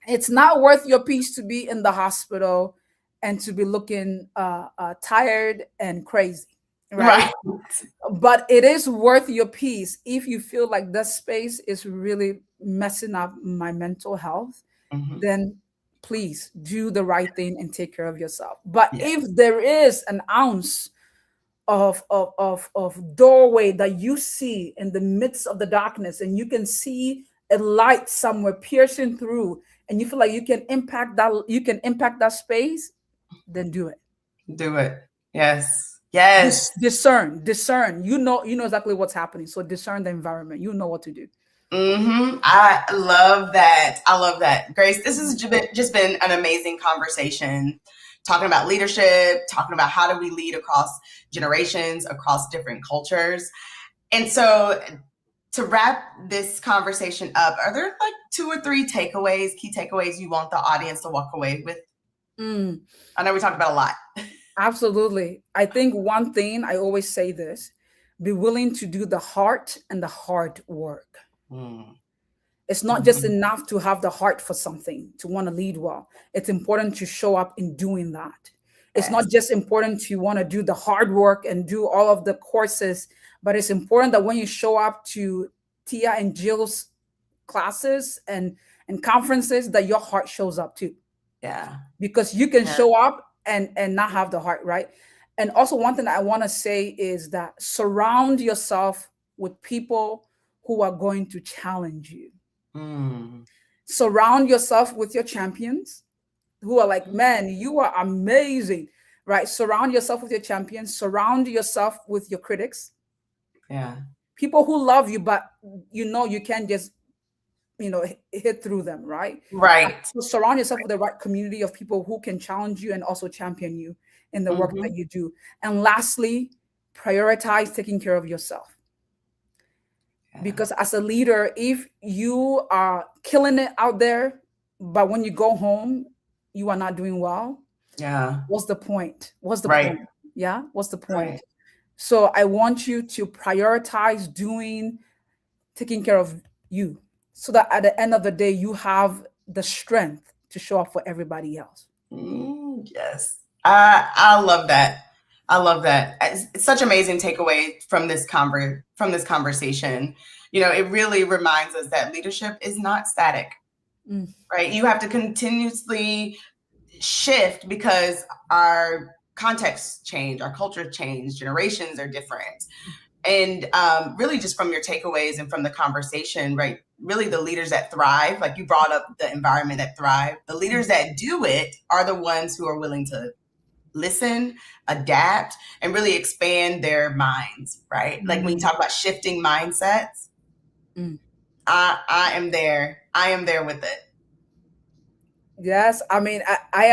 it's not worth your peace to be in the hospital and to be looking tired and crazy, right? Right. But it is worth your peace if you feel like that space is really messing up my mental health. Mm-hmm. Then please do the right thing and take care of yourself. But Yeah. if there is an ounce of doorway that you see in the midst of the darkness, and you can see a light somewhere piercing through, and you feel like you can impact that space, then do it. Do it. Yes. Yes. Discern. You know exactly what's happening. So discern the environment. You know what to do. Mm-hmm. I love that. I love that. Grace, this has just been an amazing conversation, talking about leadership, talking about how do we lead across generations, across different cultures. And so to wrap this conversation up, are there like 2 or 3 key takeaways you want the audience to walk away with? Mm, I know we talked about a lot. absolutely. I think one thing, I always say this: be willing to do the heart and the hard work. Mm. It's not just Mhm. enough to have the heart for something, to want to lead well. It's important to show up in doing that. It's Yes. not just important to want to do the hard work and do all of the courses, but it's important that when you show up to Tia and Jill's classes and conferences, that your heart shows up too. Yeah. Because you can Yeah. show up and not have the heart, right? And also, one thing I want to say is that surround yourself with people who are going to challenge you. Mm. Surround yourself with your champions who are like, man, you are amazing, right? Surround yourself with your champions. Surround yourself with your critics, Yeah. people who love you, but you can't just hit through them, right? Right. So surround yourself with the right community of people who can challenge you and also champion you in the work that Mm-hmm. you do. And lastly, prioritize taking care of yourself. Yeah. Because as a leader, if you are killing it out there, but when you go home, you are not doing well, Yeah. what's the point? What's the Right. point? Yeah, what's the Right. point? So I want you to prioritize taking care of you, so that at the end of the day, you have the strength to show up for everybody else. Yes. I love that. I love that. It's such amazing takeaway from this conversation. It really reminds us that leadership is not static, Mm. right? You have to continuously shift because our contexts change, our culture change, generations are different. And really just from your takeaways and from the conversation, right, really the leaders that thrive, like you brought up the environment that thrive, the leaders that do it are the ones who are willing to listen, adapt, and really expand their minds, right? Like when you talk about shifting mindsets, Mm. I am there. I am there with it. Yes, I mean, I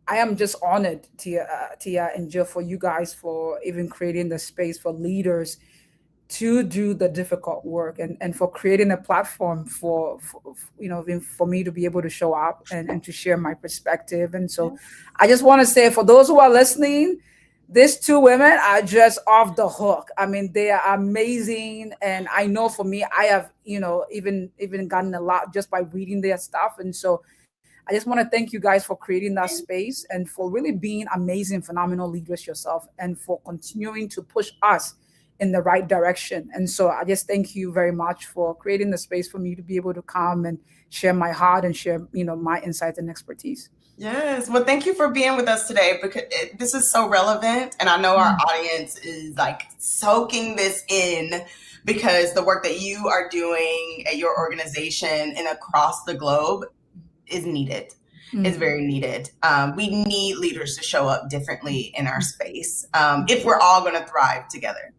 am just honored, Tia and Jill, for you guys for even creating the space for leaders to do the difficult work, and for creating a platform for me to be able to show up and to share my perspective. And so I just want to say, for those who are listening, these two women are just off the hook. I mean, they are amazing. And I know for me, I have, even gotten a lot just by reading their stuff. And so I just want to thank you guys for creating that space and for really being amazing, phenomenal leaders yourself, and for continuing to push us in the right direction. And so I just thank you very much for creating the space for me to be able to come and share my heart and share, my insights and expertise. Yes. Well, thank you for being with us today, because this is so relevant. And I know our audience is like soaking this in, because the work that you are doing at your organization and across the globe is needed. Is very needed. We need leaders to show up differently in our space if we're all going to thrive together.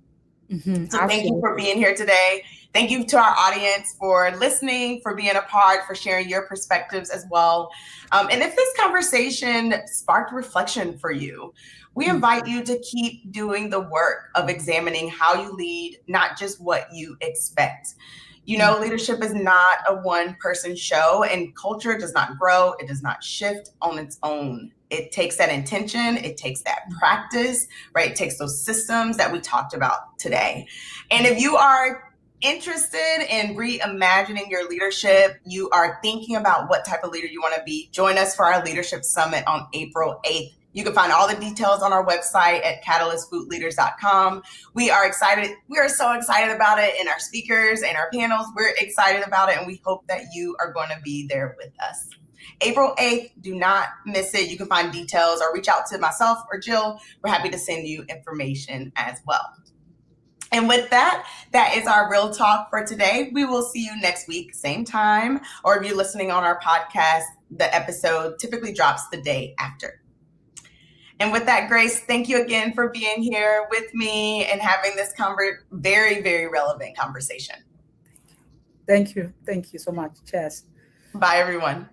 So thank you for being here today. Thank you to our audience for listening, for being a part, for sharing your perspectives as well. And if this conversation sparked reflection for you, we invite you to keep doing the work of examining how you lead, not just what you expect. Leadership is not a one-person show, and culture does not grow. It does not shift on its own. It takes that intention. It takes that practice, right? It takes those systems that we talked about today. And if you are interested in reimagining your leadership, you are thinking about what type of leader you want to be, join us for our leadership summit on April 8th. You can find all the details on our website at catalystfoodleaders.com. We are excited. We are so excited about it, and our speakers and our panels, we're excited about it, and we hope that you are going to be there with us. April 8th, do not miss it. You can find details or reach out to myself or Jill. We're happy to send you information as well. And with that, that is our Real Talk for today. We will see you next week, same time, or if you're listening on our podcast, the episode typically drops the day after. And with that, Grace, thank you again for being here with me and having this very, very relevant conversation. Thank you. Thank you so much. Cheers. Bye, everyone.